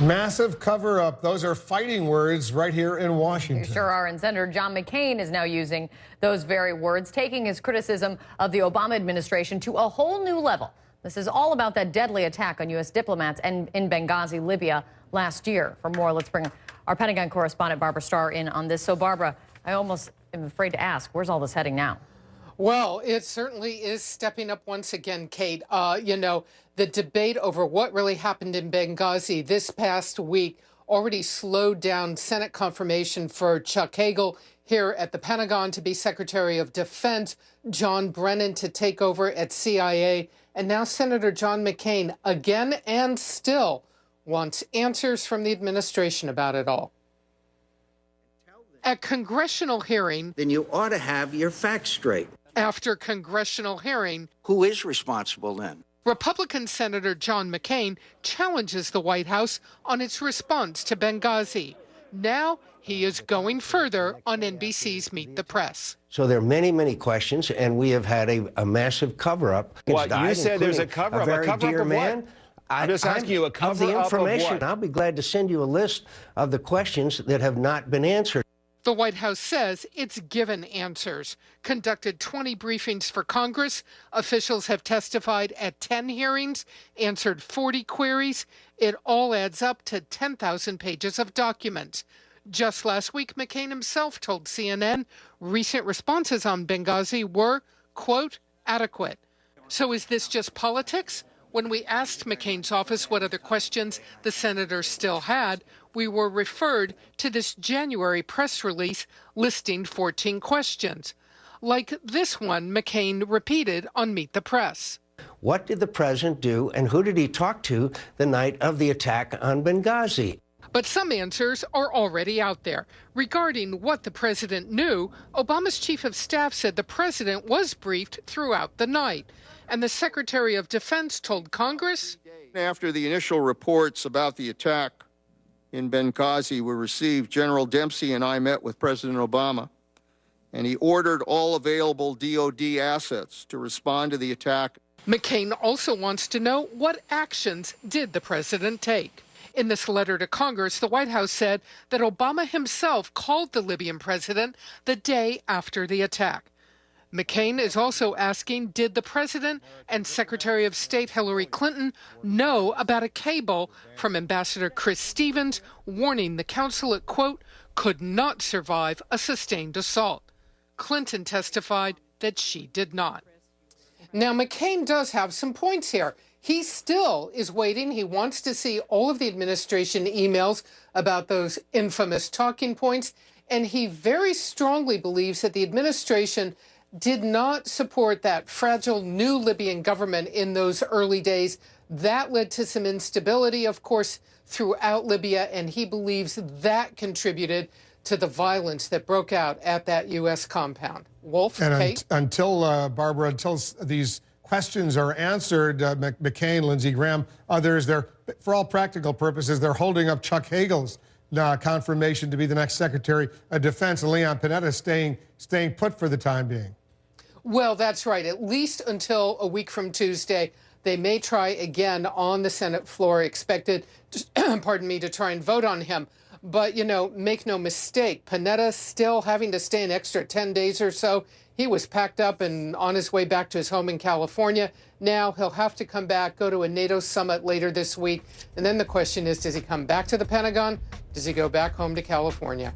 Massive cover-up. Those are fighting words right here in Washington. They sure are. And Senator John McCain is now using those very words, taking his criticism of the Obama administration to a whole new level. This is all about that deadly attack on U.S. diplomats in Benghazi, Libya, last year. For more, let's bring our Pentagon correspondent Barbara Starr in on this. So, Barbara, I almost am afraid to ask, where's all this heading now? Well, it certainly is stepping up once again, Kate. The debate over what really happened in Benghazi this past week already slowed down Senate confirmation for Chuck Hagel here at the Pentagon to be Secretary of Defense, John Brennan to take over at CIA, and now Senator John McCain again and still wants answers from the administration about it all. At congressional hearing, then you ought to have your facts straight. After congressional hearing, who is responsible then? Republican Senator John McCain challenges the White House on its response to Benghazi. Now he is going further on NBC's Meet the Press. So there are many, many questions, and we have had a massive cover-up. What, you said there's a cover-up? A cover-up of what? I'm just asking you, a cover-up of what? I'll be glad to send you a list of the questions that have not been answered. The White House says it's given answers, conducted 20 briefings for Congress, officials have testified at 10 hearings, answered 40 queries. It all adds up to 10,000 pages of documents. Just last week, McCain himself told CNN recent responses on Benghazi were, quote, adequate. So is this just politics? When we asked McCain's office what other questions the senator still had, we were referred to this January press release listing 14 questions. Like this one McCain repeated on Meet the Press. What did the president do, and who did he talk to the night of the attack on Benghazi? But some answers are already out there. Regarding what the president knew, Obama's chief of staff said the president was briefed throughout the night. And the Secretary of Defense told Congress, after the initial reports about the attack in Benghazi were received, General Dempsey and I met with President Obama, and he ordered all available DOD assets to respond to the attack. McCain also wants to know what actions did the president take. In this letter to Congress, the White House said that Obama himself called the Libyan president the day after the attack. McCain is also asking, did the president and Secretary of State Hillary Clinton know about a cable from Ambassador Chris Stevens warning the consulate, quote, could not survive a sustained assault? Clinton testified that she did not. Now, McCain does have some points here. He still is waiting. He wants to see all of the administration emails about those infamous talking points, and he very strongly believes that the administration did not support that fragile new Libyan government in those early days. That led to some instability, of course, throughout Libya, and he believes that contributed to the violence that broke out at that U.S. compound. Wolf, and Kate? Until these questions are answered, McCain, Lindsey Graham, others, for all practical purposes, they're holding up Chuck Hagel's confirmation to be the next Secretary of Defense, and Leon Panetta staying put for the time being. Well, that's right. At least until a week from Tuesday, they may try again on the Senate floor, expected, to try and vote on him. But, make no mistake, Panetta still having to stay an extra 10 days or so. He was packed up and on his way back to his home in California. Now he'll have to come back, go to a NATO summit later this week. And then the question is, does he come back to the Pentagon? Does he go back home to California?